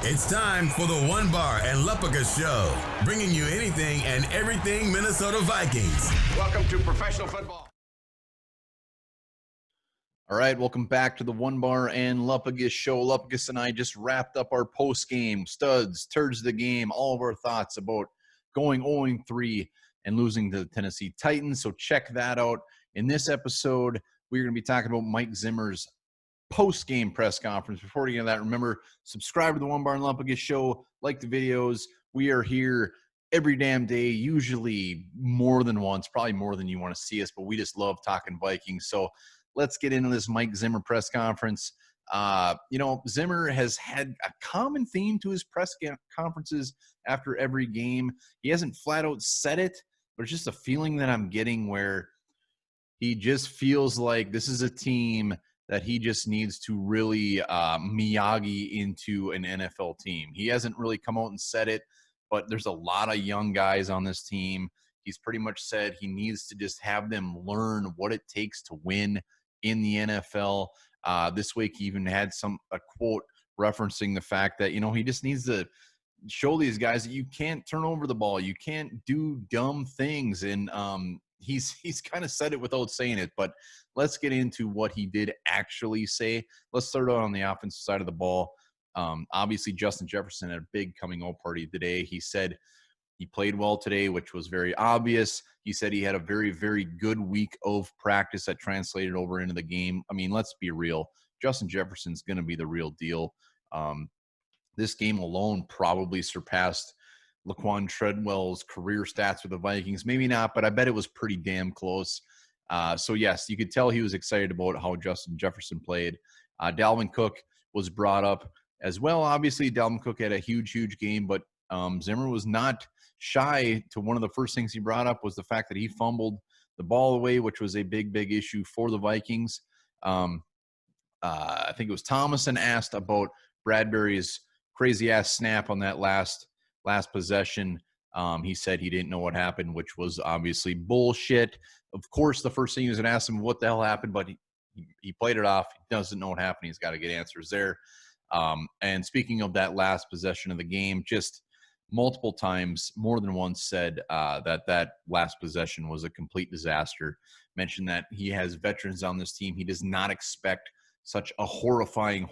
It's time for the One Bar and Lupica Show, bringing you anything and everything Minnesota Vikings. Welcome to professional football. All right, welcome back to the One Bar and Lupigus Show. Lupigus and I just wrapped up our post-game, studs, turds of the game, all of our thoughts about going 0-3 and losing to the Tennessee Titans. So check that out. In this episode, we're going to be talking about Mike Zimmer's post-game press conference. Before we get into that, remember, subscribe to the One Bar and Lupigus Show, like the videos. We are here every damn day, usually more than once, probably more than you want to see us, but we just love talking Vikings. So let's get into this Mike Zimmer press conference. Zimmer has had a common theme to his press conferences after every game. He hasn't flat out said it, but it's just a feeling that I'm getting where he just feels like this is a team that he just needs to really Miyagi into an NFL team. He hasn't really come out and said it, but there's a lot of young guys on this team. He's pretty much said he needs to just have them learn what it takes to win in the NFL. This week he even had a quote referencing the fact that, he just needs to show these guys that you can't turn over the ball. You can't do dumb things. And he's kind of said it without saying it, but let's get into what he did actually say. Let's start out on the offensive side of the ball. Obviously, Justin Jefferson had a big coming out party today. He said he played well today, which was very obvious. He said he had a very, very good week of practice that translated over into the game. I mean, let's be real. Justin Jefferson's going to be the real deal. This game alone probably surpassed Laquan Treadwell's career stats with the Vikings. Maybe not, but I bet it was pretty damn close. So, yes, you could tell he was excited about how Justin Jefferson played. Dalvin Cook was brought up as well. Obviously, Dalvin Cook had a huge, huge game, but Zimmer was not shy to one of the first things he brought up was the fact that he fumbled the ball away, which was a big, big issue for the Vikings. I think it was Thomason asked about Bradbury's crazy-ass snap on that last possession. He said he didn't know what happened, which was obviously bullshit. Of course, the first thing he was going to ask him what the hell happened, but he played it off. He doesn't know what happened. He's got to get answers there. And speaking of that last possession of the game, just multiple times, more than once said that last possession was a complete disaster. Mentioned that he has veterans on this team. He does not expect such a horrifying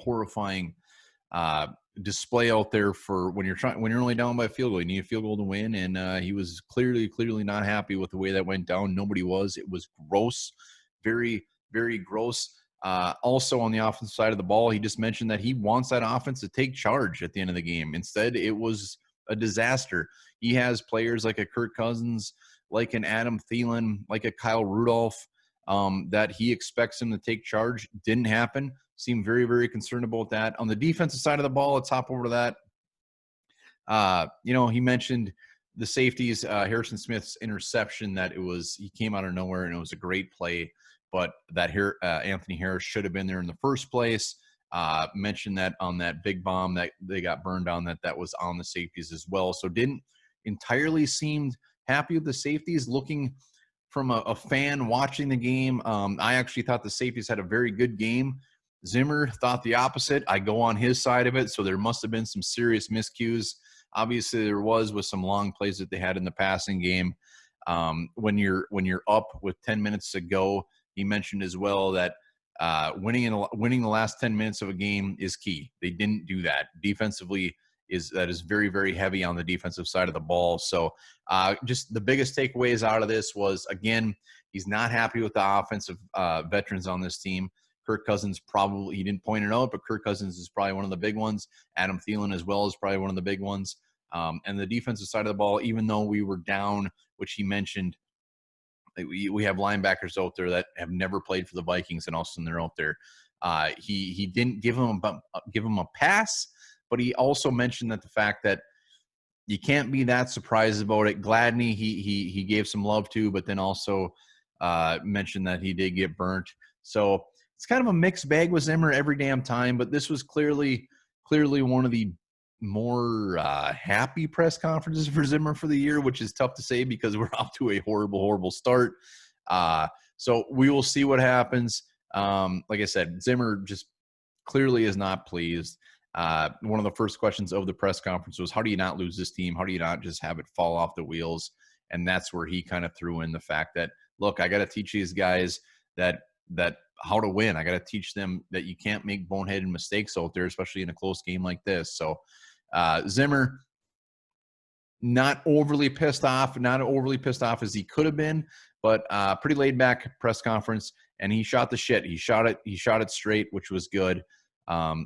display out there for when you're only down by a field goal. You need a field goal to win, and he was clearly not happy with the way that went down. Nobody was. It was gross, very, very gross. Also on the offensive side of the ball, he just mentioned that he wants that offense to take charge at the end of the game. Instead, it was a disaster. He has players like a Kirk Cousins, like an Adam Thielen, like a Kyle Rudolph, that he expects him to take charge. Didn't happen. Seemed very, very concerned about that. On the defensive side of the ball, let's hop over to that. He mentioned the safeties, Harrison Smith's interception, that he came out of nowhere and it was a great play, but that Anthony Harris should have been there in the first place. Mentioned that on that big bomb that they got burned on, that was on the safeties as well. So didn't entirely seemed happy with the safeties. Looking from a fan watching the game, I actually thought the safeties had a very good game. Zimmer thought the opposite. I go on his side of it, so there must have been some serious miscues. Obviously, there was with some long plays that they had in the passing game. When you're up with 10 minutes to go, he mentioned as well that winning the last 10 minutes of a game is key. They didn't do that. Defensively, that is very, very heavy on the defensive side of the ball. So just the biggest takeaways out of this was, again, he's not happy with the offensive veterans on this team. Kirk Cousins he didn't point it out, but Kirk Cousins is probably one of the big ones. Adam Thielen as well is probably one of the big ones. And the defensive side of the ball, even though we were down, which he mentioned, we have linebackers out there that have never played for the Vikings, and all of a sudden they're out there. He didn't give him a pass, but he also mentioned that the fact that you can't be that surprised about it. Gladney, he gave some love to, but then also mentioned that he did get burnt. So it's kind of a mixed bag with Zimmer every damn time, but this was clearly one of the more happy press conferences for Zimmer for the year, which is tough to say because we're off to a horrible, horrible start. So we will see what happens. Like I said, Zimmer just clearly is not pleased. One of the first questions of the press conference was, how do you not lose this team? How do you not just have it fall off the wheels? And that's where he kind of threw in the fact that, look, I got to teach these guys that how to win. I got to teach them that you can't make boneheaded mistakes out there, especially in a close game like this. So Zimmer, not overly pissed off as he could have been, but pretty laid back press conference, and he shot the shit. He shot it straight, which was good.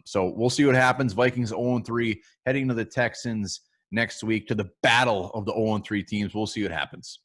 So we'll see what happens. Vikings 0-3 heading to the Texans next week, to the battle of the 0-3 teams. We'll see what happens.